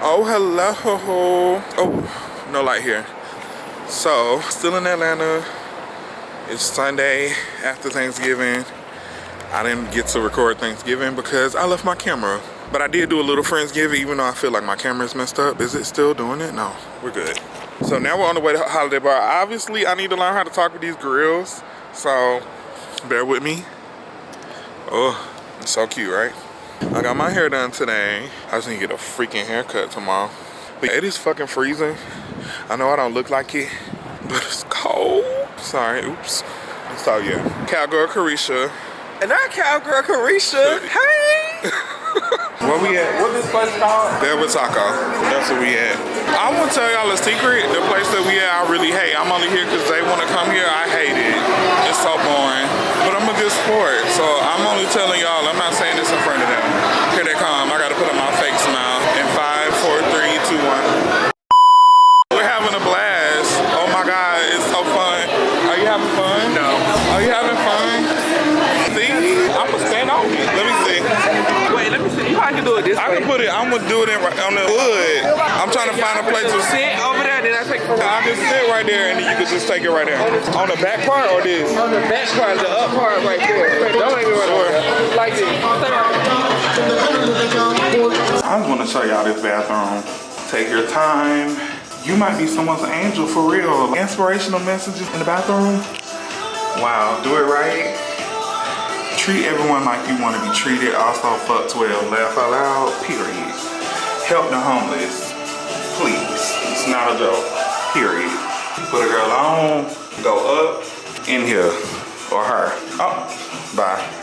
Oh, hello. Oh, no light here. So, still in Atlanta. It's Sunday after Thanksgiving. I didn't get to record Thanksgiving because I left my camera. But I did do a little Friendsgiving, even though I feel like my camera's messed up. Is it still doing it? No, we're good. So now we're on the way to Holiday Bar. Obviously, I need to learn how to talk with these grills. So, bear with me. Oh, it's so cute, right? I got my hair done today. I just need to get a freaking haircut tomorrow. But it is fucking freezing. I know I don't look like it, but it's cold. Sorry, oops. So yeah, Cowgirl Carisha. And that Cowgirl Carisha. Hey! Where we at? What this place called? Velvet Taco. That's where we at. I want to tell y'all a secret. The place that we at, I really hate. I'm only here because they want to come here. I hate it. It's so boring. But I'm a good sport, so I'm only telling y'all. I'm not saying this in front of them. Here they come. I got to put on my fake smile. In 5, 4, 3, 2, 1. We're having a blast. Oh my God, it's so fun. Are you having fun? No. Are you having fun? See? I'm going to stand on it. Let me see. Wait, let me see. You probably can do it this way. I can put it, I'm gonna do it on the wood. I'm trying to find a place to Sit over there, then I take it from I can sit right there and then you can just take it right there. On the back part or this? on the back part, the up part right there. Don't make it right there. Like this. I just want to show y'all this bathroom. Take your time. You might be someone's angel for real. Inspirational messages in the bathroom. Wow, do it right. Treat everyone like you want to be treated. Also, fuck 12. Laugh out loud. Period. Help the homeless. Please. It's not a joke. Period. Put a girl on. Go up. In here. Or her. Oh. Bye.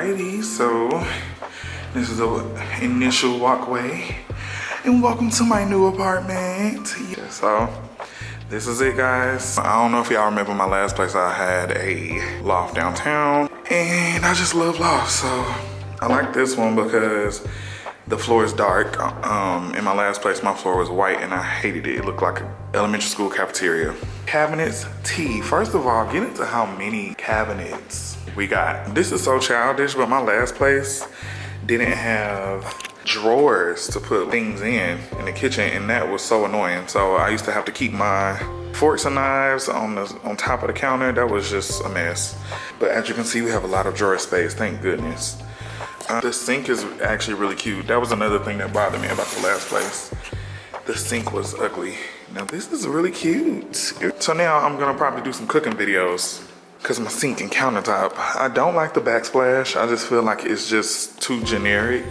Alrighty, so this is the initial walkway. And welcome to my new apartment. Yeah, so this is it, guys. I don't know if y'all remember my last place. I had a loft downtown and I just love lofts. So I like this one because the floor is dark. In my last place, my floor was white and I hated it. It looked like an elementary school cafeteria. Cabinets, T. First of all, get into how many cabinets we got. This is so childish, but my last place didn't have drawers to put things in the kitchen, and that was so annoying. So I used to have to keep my forks and knives on top of the counter. That was just a mess. But as you can see, we have a lot of drawer space, thank goodness. The sink is actually really cute. That was another thing that bothered me about the last place. The sink was ugly. Now this is really cute. So now I'm gonna probably do some cooking videos because my sink and countertop, I don't like the backsplash. I just feel like it's just too generic.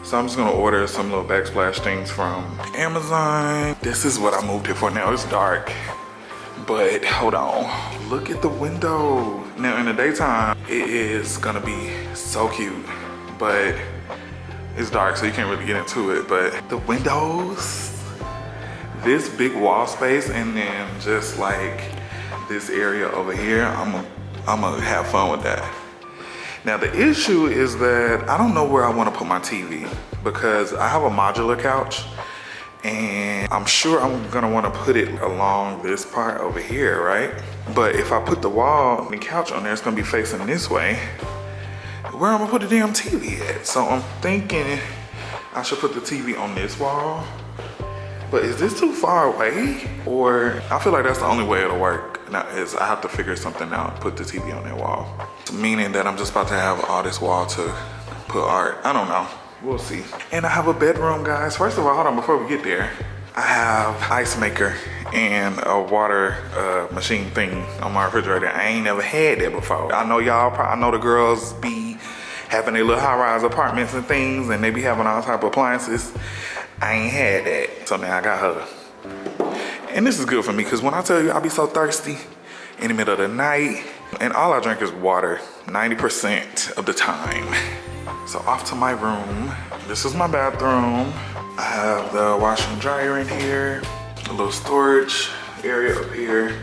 So I'm just gonna order some little backsplash things from Amazon. This is what I moved here for. Now it's dark, but hold on. Look at the window. Now in the daytime, it is gonna be so cute, but it's dark, so you can't really get into it. But the windows, this big wall space, and then just like this area over here, I'm gonna have fun with that. Now the issue is that I don't know where I want to put my TV because I have a modular couch and I'm sure I'm gonna want to put it along this part over here, right? But if I put the wall and the couch on there, it's gonna be facing this way. Where I'm gonna put the damn TV at? So I'm thinking I should put the TV on this wall. But is this too far away? Or I feel like that's the only way it'll work. Now is I have to figure something out, put the TV on that wall. Meaning that I'm just about to have all this wall to put art. I don't know, we'll see. And I have a bedroom, guys. First of all, hold on, before we get there, I have ice maker and a water machine thing on my refrigerator. I ain't never had that before. I know y'all, I know the girls be having their little high-rise apartments and things and they be having all type of appliances. I ain't had that, so now I got her. And this is good for me, because when I tell you I be so thirsty in the middle of the night, and all I drink is water 90% of the time. So off to my room. This is my bathroom. I have the washer and dryer in here, a little storage area up here.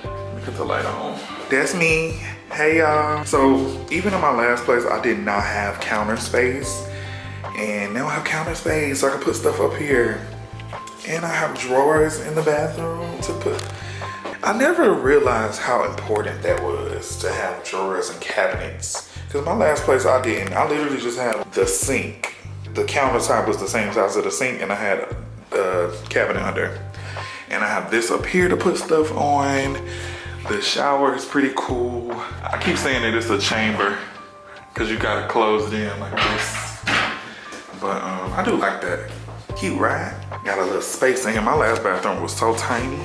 Let me put the light on. That's me. Hey y'all. So even in my last place, I did not have counter space. And now I have counter space, so I can put stuff up here. And I have drawers in the bathroom to put. I never realized how important that was to have drawers and cabinets. Because my last place I didn't. I literally just had the sink. The countertop was the same size of the sink and I had a cabinet under. And I have this up here to put stuff on. The shower is pretty cool. I keep saying that it's a chamber because you gotta close it in like this. But I do like that. Cute, right? Got a little space in here. My last bathroom was so tiny.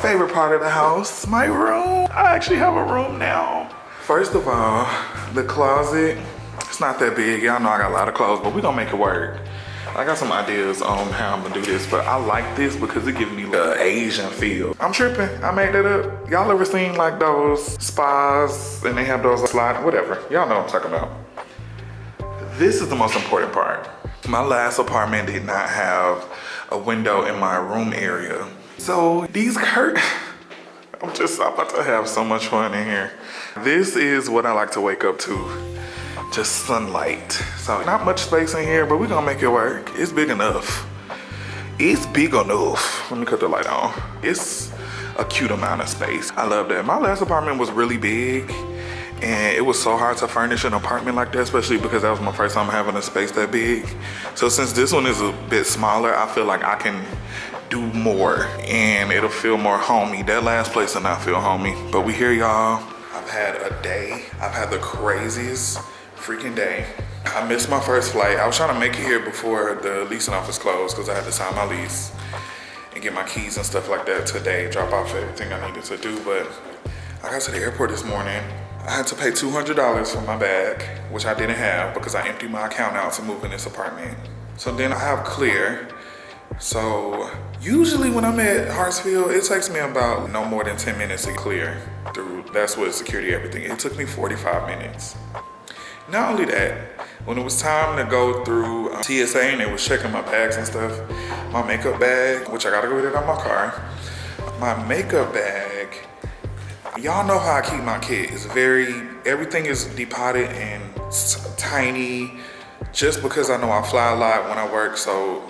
Favorite part of the house, my room. I actually have a room now. First of all, the closet, it's not that big. Y'all know I got a lot of clothes, but we're gonna make it work. I got some ideas on how I'm gonna do this, but I like this because it gives me the Asian feel. I'm tripping, I made that up. Y'all ever seen like those spas and they have those slide, whatever. Y'all know what I'm talking about. This is the most important part. My last apartment did not have a window in my room area. So these curtains, I'm about to have so much fun in here. This is what I like to wake up to, just sunlight. So not much space in here, but we're gonna make it work. It's big enough. It's big enough. Let me cut the light on. It's a cute amount of space. I love that. My last apartment was really big. And it was so hard to furnish an apartment like that, especially because that was my first time having a space that big. So since this one is a bit smaller, I feel like I can do more and it'll feel more homey. That last place did not feel homey, but we here, y'all. I've had a day. I've had the craziest freaking day. I missed my first flight. I was trying to make it here before the leasing office closed because I had to sign my lease and get my keys and stuff like that today, drop off everything I needed to do. But I got to the airport this morning. I had to pay $200 for my bag, which I didn't have because I emptied my account out to move in this apartment. So then I have Clear. So usually when I'm at Hartsfield, it takes me about no more than 10 minutes to clear through. That's with security, everything. It took me 45 minutes. Not only that, when it was time to go through TSA and they was checking my bags and stuff, my makeup bag, which I gotta go with it on my car, my makeup bag, y'all know how I keep my kit. It's everything is depotted and tiny, just because I know I fly a lot when I work, so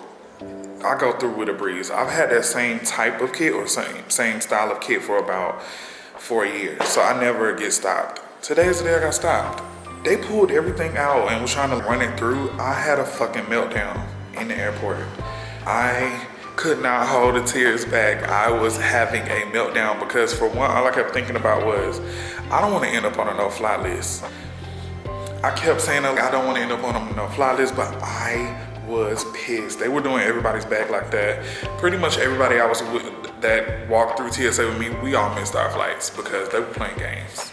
I go through with a breeze. I've had that same type of kit or same style of kit for about 4 years, so I never get stopped. Today's the day I got stopped. They pulled everything out and was trying to run it through. I had a fucking meltdown in the airport. I could not hold the tears back. I was having a meltdown because for one, all I kept thinking about was, I don't want to end up on a no-fly list. I kept saying I don't want to end up on a no-fly list, but I was pissed. They were doing everybody's bag like that. Pretty much everybody I was with that walked through TSA with me, we all missed our flights because they were playing games.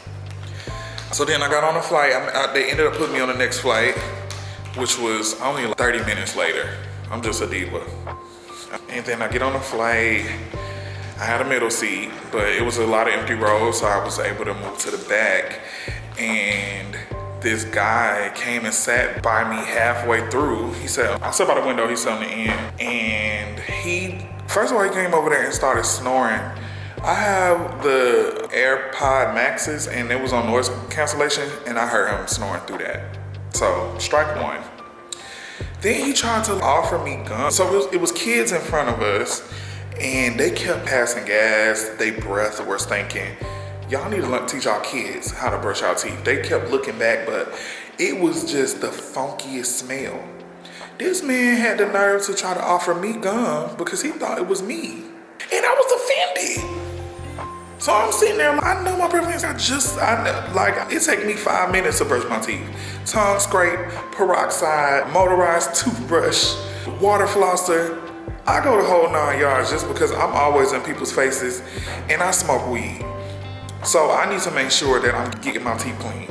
So then I got on a flight. They ended up putting me on the next flight, which was only like 30 minutes later. I'm just a diva. And then I get on the flight. I had a middle seat, but it was a lot of empty rows, so I was able to move to the back. And this guy came and sat by me halfway through. I sat by the window, he sat on the end. And first of all, he came over there and started snoring. I have the AirPod Maxes and it was on noise cancellation and I heard him snoring through that. So, strike one. Then he tried to offer me gum. So it was kids in front of us and they kept passing gas. Their breath was stinking. Y'all need to teach our kids how to brush our teeth. They kept looking back, but it was just the funkiest smell. This man had the nerve to try to offer me gum because he thought it was me. And I was offended. So I'm sitting there, I know my preference. It take me 5 minutes to brush my teeth. Tongue scrape, peroxide, motorized toothbrush, water flosser. I go the whole 9 yards just because I'm always in people's faces and I smoke weed. So I need to make sure that I'm getting my teeth clean.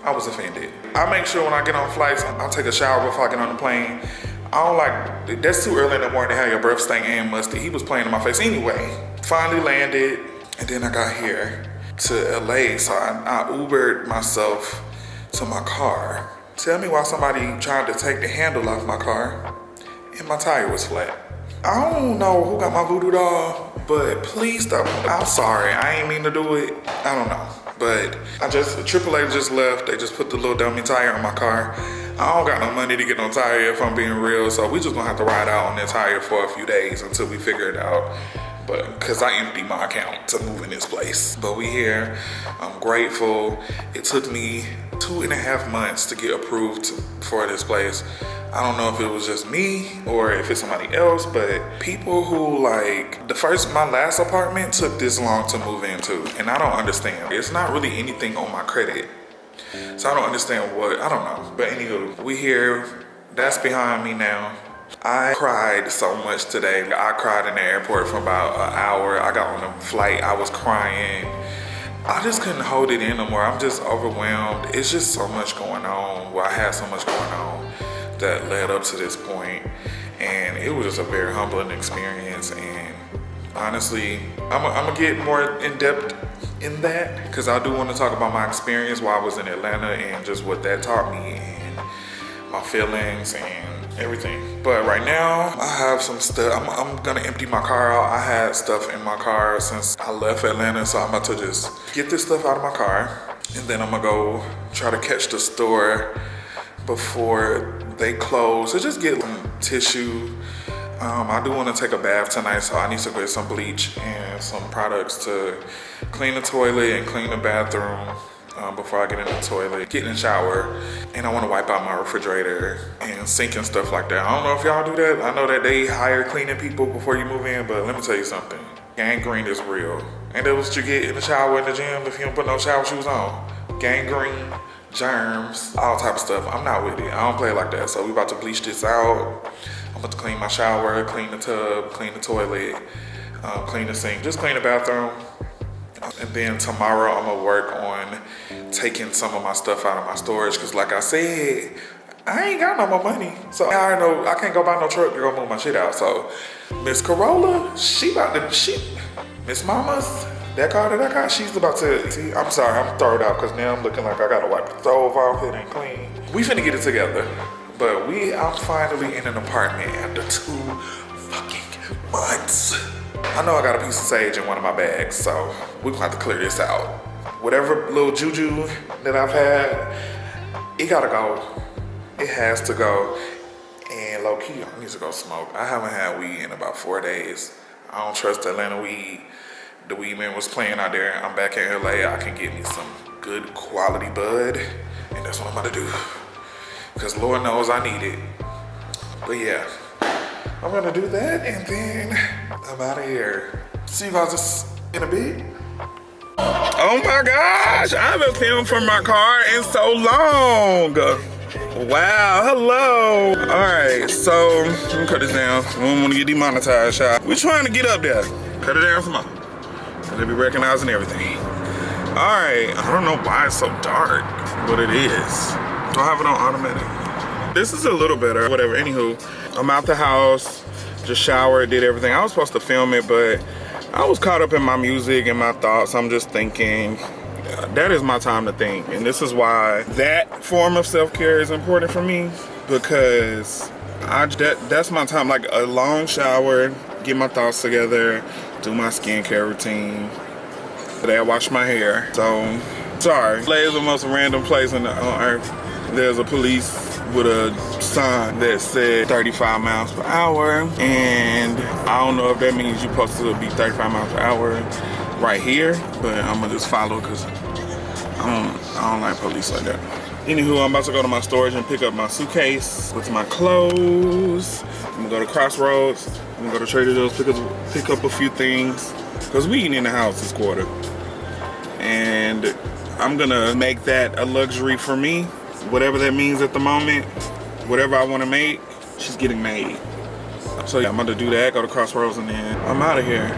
I was offended. I make sure when I get on flights, I'll take a shower before I get on the plane. That's too early in the morning to have your breath stink and musty. He was playing in my face anyway. Finally landed, and then I got here to LA, so I Ubered myself to my car. Tell me why somebody tried to take the handle off my car, and my tire was flat. I don't know who got my voodoo doll, but please stop. I'm sorry, I ain't mean to do it. I don't know, but AAA just left. They just put the little dummy tire on my car. I don't got no money to get no tire if I'm being real, so we just gonna have to ride out on that tire for a few days until we figure it out. But because I emptied my account to move in this place. But we here, I'm grateful. It took me 2.5 months to get approved for this place. I don't know if it was just me or if it's somebody else, but people who my last apartment took this long to move into, and I don't understand. It's not really anything on my credit. So I don't understand I don't know. But anywho, we here, that's behind me now. I cried so much today. I cried in the airport for about an hour. I got on a flight, I was crying. I just couldn't hold it in no more. I'm just overwhelmed. It's just so much going on. Well, I had so much going on that led up to this point. And it was just a very humbling experience. And honestly, I'm gonna get more in depth in that because I do want to talk about my experience while I was in Atlanta and just what that taught me and my feelings and everything. But right now I have some stuff. I'm gonna empty my car out. I had stuff in my car since I left Atlanta, so I'm about to just get this stuff out of my car and then I'm gonna go try to catch the store before they close. So just get some tissue. I do want to take a bath tonight, so I need to get some bleach and some products to clean the toilet and clean the bathroom before I get in the toilet, get in the shower, and I want to wipe out my refrigerator and sink and stuff like that. I don't know if y'all do that. I know that they hire cleaning people before you move in, but let me tell you something. Gangrene is real. And that's what you get in the shower in the gym if you don't put no shower shoes on. Gangrene, germs, all type of stuff. I'm not with it. I don't play like that. So we about to bleach this out. I'm about to clean my shower, clean the tub, clean the toilet, clean the sink, just clean the bathroom. And then tomorrow I'm gonna work on taking some of my stuff out of my storage because like I said, I ain't got no more money. So I already know I can't go buy no truck to go move my shit out. So Miss Corolla, Miss Mama's, That car that I got, she's about to, see, I'm sorry, I'm thrown out because now I'm looking like I gotta wipe the stove off, it ain't clean. We finna get it together, but I'm finally in an apartment after 2 fucking months. I know I got a piece of sage in one of my bags, so we're gonna have to clear this out. Whatever little juju that I've had, it gotta go. It has to go. And low key, I need to go smoke. I haven't had weed in about 4 days. I don't trust Atlanta weed. The weed man was playing out there. I'm back in LA. I can get me some good quality bud. And that's what I'm about to do. Because Lord knows I need it. But yeah, I'm gonna do that and then I'm out of here. See you guys in a bit. Oh my gosh, I haven't filmed from my car in so long. Wow, hello. All right, so let me cut this down. We don't want to get demonetized, y'all. We're trying to get up there. Cut it down some more. They be recognizing everything. All right, I don't know why it's so dark, but it is. Do I have it on automatic? This is a little better, whatever. Anywho, I'm out the house, just showered, did everything. I was supposed to film it, but I was caught up in my music and my thoughts. I'm just thinking, that is my time to think. And this is why that form of self-care is important for me, because that's my time. Like a long shower, get my thoughts together, do my skincare routine. Today I washed my hair. So, sorry. LA is the most random place on earth. There's a police with a sign that said 35 miles per hour. And I don't know if that means you're supposed to be 35 miles per hour right here, but I'm gonna just follow because I don't like police like that. Anywho, I'm about to go to my storage and pick up my suitcase with my clothes. I'm gonna go to Crossroads. I'm gonna go to Trader Joe's, pick up a few things. Cause we eating in the house this quarter. And I'm gonna make that a luxury for me. Whatever that means at the moment, whatever I wanna make, she's getting made. So yeah, I'm gonna do that, go to Crossroads, and then I'm out of here.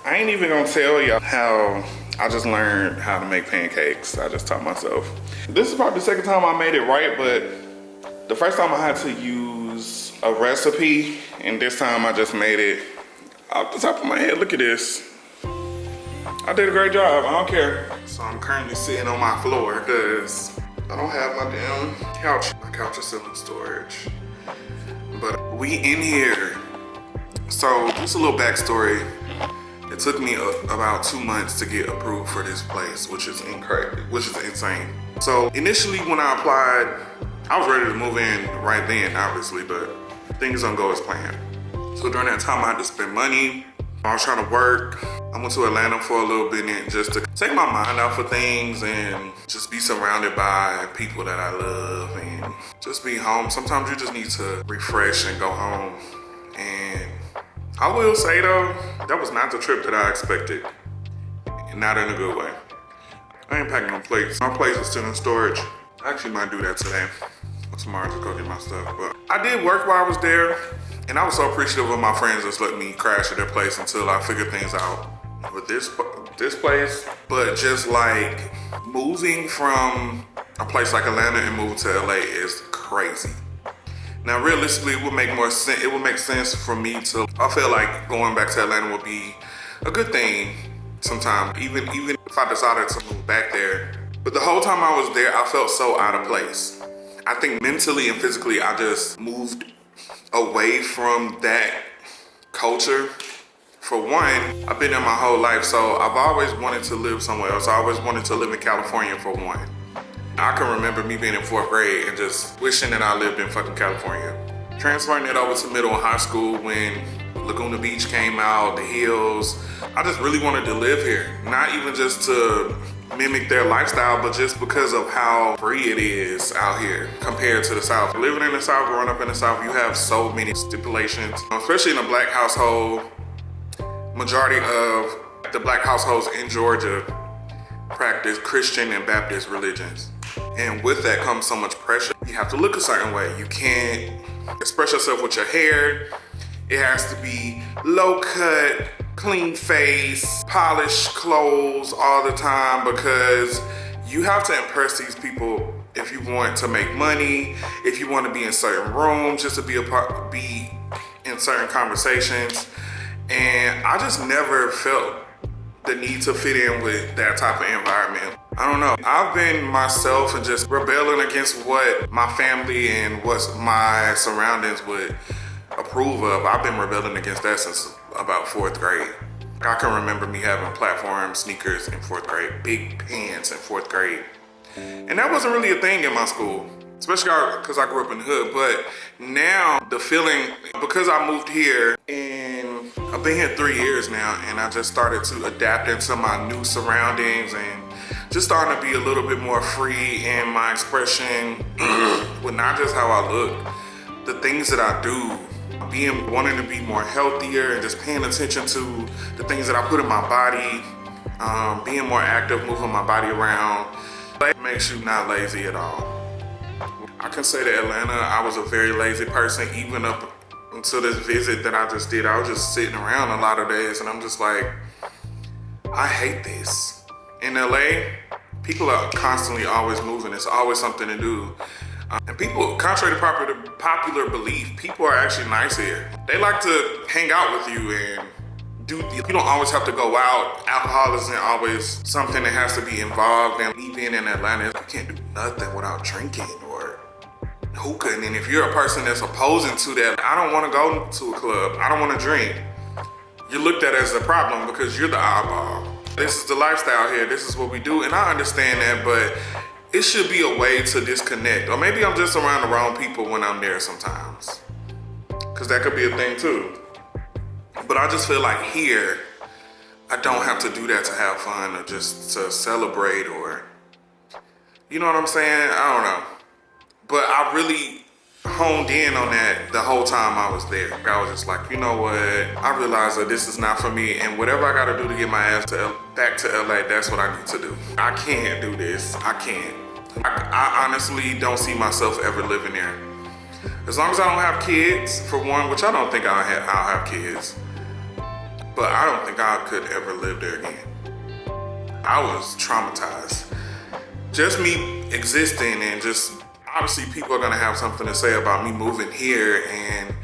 I ain't even gonna tell y'all how I just learned how to make pancakes. I just taught myself. This is probably the second time I made it right, but the first time I had to use a recipe, and this time I just made it off the top of my head. Look at this. I did a great job, I don't care. So I'm currently sitting on my floor because I don't have my damn couch. My couch is still in storage. But we in here. So just a little backstory. It took me about 2 months to get approved for this place, which is insane. So initially when I applied, I was ready to move in right then, obviously, but things don't go as planned. So during that time, I had to spend money. I was trying to work. I went to Atlanta for a little bit and just to take my mind out for things and just be surrounded by people that I love and just be home. Sometimes you just need to refresh and go home. And I will say though, that was not the trip that I expected. Not in a good way. I ain't packing no plates. My plates are still in storage. I actually might do that today or tomorrow to go get my stuff. But I did work while I was there, and I was so appreciative of my friends just letting me crash at their place until I figured things out with this place. But just like moving from a place like Atlanta and moving to LA is crazy. Now, realistically, it would make more sense. It would make sense for me to. I feel like going back to Atlanta would be a good thing sometime, even if I decided to move back there. But the whole time I was there, I felt so out of place. I think mentally and physically, I just moved away from that culture. For one, I've been there my whole life, so I've always wanted to live somewhere else. I always wanted to live in California for one. I can remember me being in 4th grade and just wishing that I lived in fucking California. Transferring it over to middle and high school when Laguna Beach came out, the hills. I just really wanted to live here. Not even just to mimic their lifestyle, but just because of how free it is out here compared to the South. Living in the South, growing up in the South, you have so many stipulations, especially in a black household. Majority of the black households in Georgia practice Christian and Baptist religions. And with that comes so much pressure. You have to look a certain way. You can't express yourself with your hair. It has to be low cut, clean face, polished clothes all the time, because you have to impress these people if you want to make money, if you want to be in certain rooms, just to be in certain conversations. And I just never felt the need to fit in with that type of environment. I don't know. I've been myself and just rebelling against what my family and what my surroundings would approve of. I've been rebelling against that since about 4th grade. I can remember me having platform sneakers in 4th grade, big pants in 4th grade. And that wasn't really a thing in my school, especially because I grew up in the hood. But now the feeling, because I moved here and I've been here 3 years now, and I just started to adapt into my new surroundings and just starting to be a little bit more free in my expression with not just how I look, the things that I do, wanting to be more healthier and just paying attention to the things that I put in my body, being more active, moving my body around. It makes you not lazy at all. I can say that Atlanta, I was a very lazy person, even up until this visit that I just did. I was just sitting around a lot of days, and I'm just like, I hate this. In LA, people are constantly always moving. It's always something to do. And people, contrary to popular belief, people are actually nice here. They like to hang out with you and you don't always have to go out. Alcohol isn't always something that has to be involved. And me being in Atlanta, you can't do nothing without drinking or hookah. And if you're a person that's opposing to that, I don't want to go to a club. I don't want to drink. You're looked at as a problem because you're the oddball. This is the lifestyle here. This is what we do. And I understand that, but it should be a way to disconnect. Or maybe I'm just around the wrong people when I'm there sometimes, because that could be a thing too. But I just feel like here, I don't have to do that to have fun or just to celebrate, or, you know what I'm saying? I don't know. But I really honed in on that the whole time I was there. I was just like, you know what? I realized that this is not for me, and whatever I gotta do to get my ass back to LA, that's what I need to do. I can't do this. I can't. I honestly don't see myself ever living there. As long as I don't have kids, for one, which I don't think I'll have kids, but I don't think I could ever live there again. I was traumatized. Just me existing, and just obviously people are gonna have something to say about me moving here and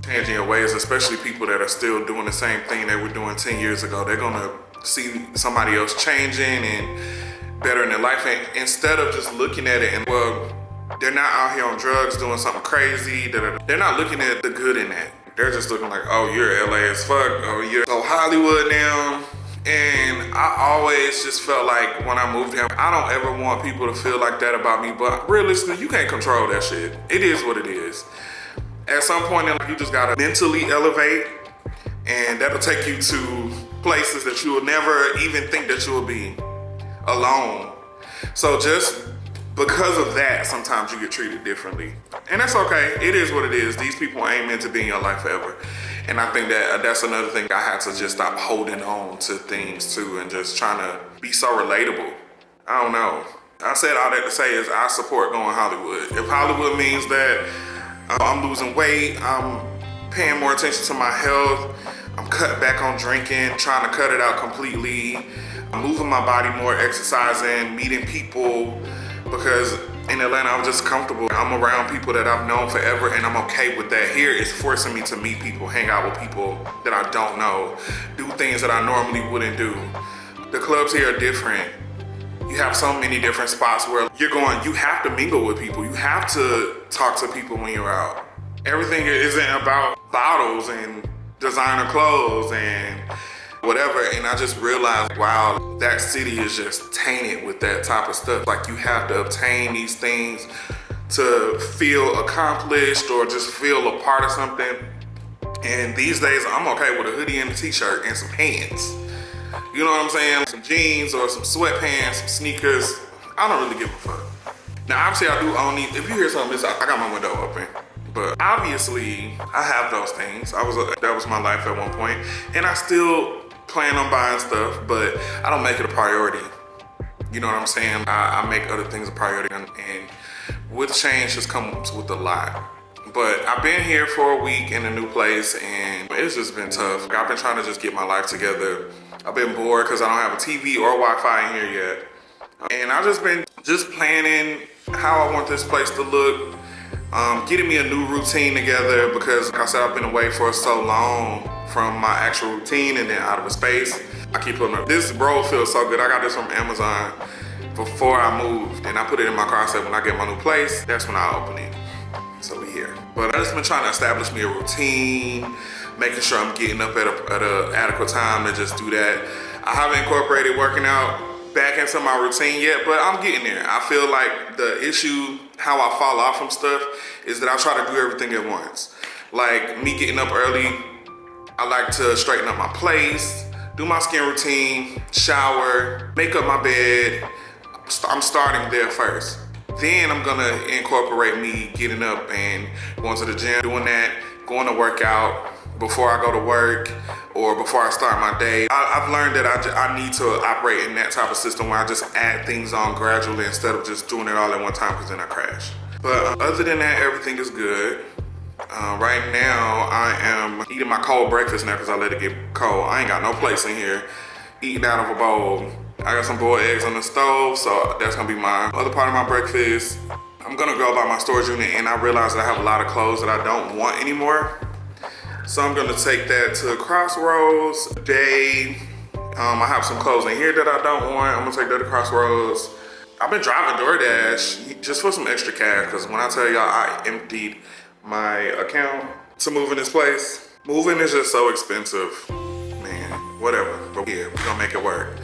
changing your ways, especially people that are still doing the same thing they were doing 10 years ago. They're gonna see somebody else changing and better in their life, and instead of just looking at it and, well, they're not out here on drugs doing something crazy, they're not looking at the good in that. They're just looking like, oh, you're LA as fuck, oh, you're so Hollywood now. And I always just felt like when I moved here, I don't ever want people to feel like that about me, but realistically, you can't control that shit. It is what it is. At some point in life, you just gotta mentally elevate, and that'll take you to places that you will never even think that you will be alone. So just because of that, sometimes you get treated differently. And that's okay. It is what it is. These people ain't meant to be in your life forever. And I think that that's another thing. I had to just stop holding on to things too and just trying to be so relatable. I don't know. I said all that to say is I support going Hollywood. If Hollywood means that I'm losing weight, I'm paying more attention to my health, I'm cutting back on drinking, trying to cut it out completely, I'm moving my body more, exercising, meeting people, because in Atlanta, I'm just comfortable. I'm around people that I've known forever, and I'm okay with that. Here, it's forcing me to meet people, hang out with people that I don't know, do things that I normally wouldn't do. The clubs here are different. You have so many different spots where you have to mingle with people. You have to talk to people when you're out. Everything isn't about bottles and designer clothes and whatever. And I just realized, wow, that city is just tainted with that type of stuff. Like, you have to obtain these things to feel accomplished or just feel a part of something. And these days, I'm okay with a hoodie and a t-shirt and some pants. You know what I'm saying? Some jeans or some sweatpants, some sneakers. I don't really give a fuck. Now, obviously, I do own these. If you hear something, I got my window open. But obviously, I have those things. That was my life at one point. And I still plan on buying stuff, but I don't make it a priority. You know what I'm saying? I make other things a priority. And with change just comes with a lot. But I've been here for a week in a new place, and it's just been tough. I've been trying to just get my life together. I've been bored because I don't have a TV or Wi-Fi in here yet. And I've just been planning how I want this place to look, getting me a new routine together because, like I said, I've been away for so long from my actual routine and then out of a space. I keep putting up. This roll feels so good. I got this from Amazon before I moved, and I put it in my car. I said, when I get my new place, that's when I open it. So we here. But I've just been trying to establish me a routine, making sure I'm getting up at a adequate time to just do that. I haven't incorporated working out back into my routine yet, but I'm getting there. I feel like the issue, how I fall off from stuff, is that I try to do everything at once. Like me getting up early, I like to straighten up my place, do my skin routine, shower, make up my bed. I'm starting there first. Then I'm gonna incorporate me getting up and going to the gym, doing that, going to work out before I go to work or before I start my day. I've learned that I need to operate in that type of system where I just add things on gradually instead of just doing it all at one time because then I crash. But other than that, everything is good. Right now, I am eating my cold breakfast now because I let it get cold. I ain't got no place in here eating out of a bowl. I got some boiled eggs on the stove, so that's gonna be my other part of my breakfast. I'm gonna go by my storage unit, and I realize that I have a lot of clothes that I don't want anymore. So I'm gonna take that to Crossroads today. I have some clothes in here that I don't want. I'm gonna take that to Crossroads. I've been driving DoorDash just for some extra cash, because when I tell y'all I emptied my account to move in this place, moving is just so expensive. Man, whatever, but yeah, we're gonna make it work.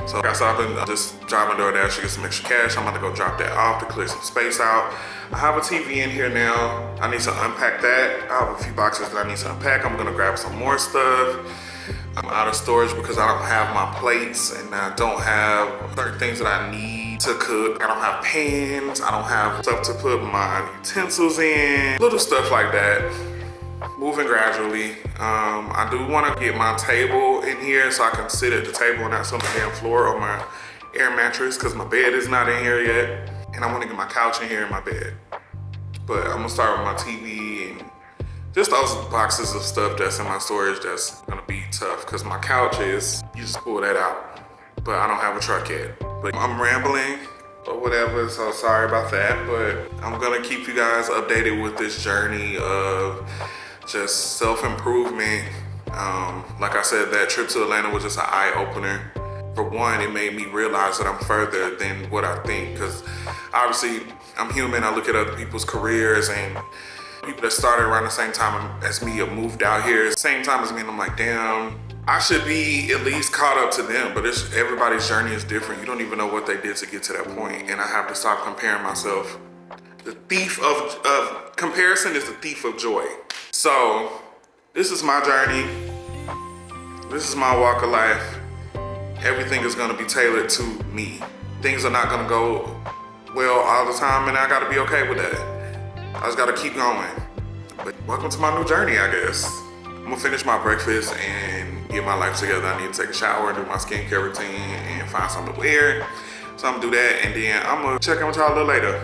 So like I said, I've been just driving DoorDash to get some extra cash. I'm about to go drop that off to clear some space out. I have a TV in here now. I need to unpack that. I have a few boxes that I need to unpack. I'm gonna grab some more stuff. I'm out of storage because I don't have my plates and I don't have certain things that I need to cook. I don't have pans. I don't have stuff to put my utensils in. Little stuff like that. Moving gradually. I do want to get my table in here so I can sit at the table and not on the damn floor or my air mattress because my bed is not in here yet. And I want to get my couch in here in my bed. But I'm gonna start with my TV and just those boxes of stuff that's in my storage that's gonna be tough because my couch is, you just pull that out. But I don't have a truck yet. But I'm rambling or whatever, so sorry about that. But I'm gonna keep you guys updated with this journey of just self-improvement. Like I said, that trip to Atlanta was just an eye-opener. For one, it made me realize that I'm further than what I think, because obviously I'm human. I look at other people's careers and people that started around the same time as me have moved out here, same time as me, and I'm like, damn, I should be at least caught up to them, but everybody's journey is different. You don't even know what they did to get to that point, and I have to stop comparing myself. The thief of comparison is the thief of joy. So this is my journey. This is my walk of life. Everything is gonna be tailored to me. Things are not gonna go well all the time, and I gotta be okay with that. I just gotta keep going. But welcome to my new journey, I guess. I'm gonna finish my breakfast and get my life together. I need to take a shower and do my skincare routine and find something to wear. So I'm gonna do that, and then I'm gonna check in with y'all a little later.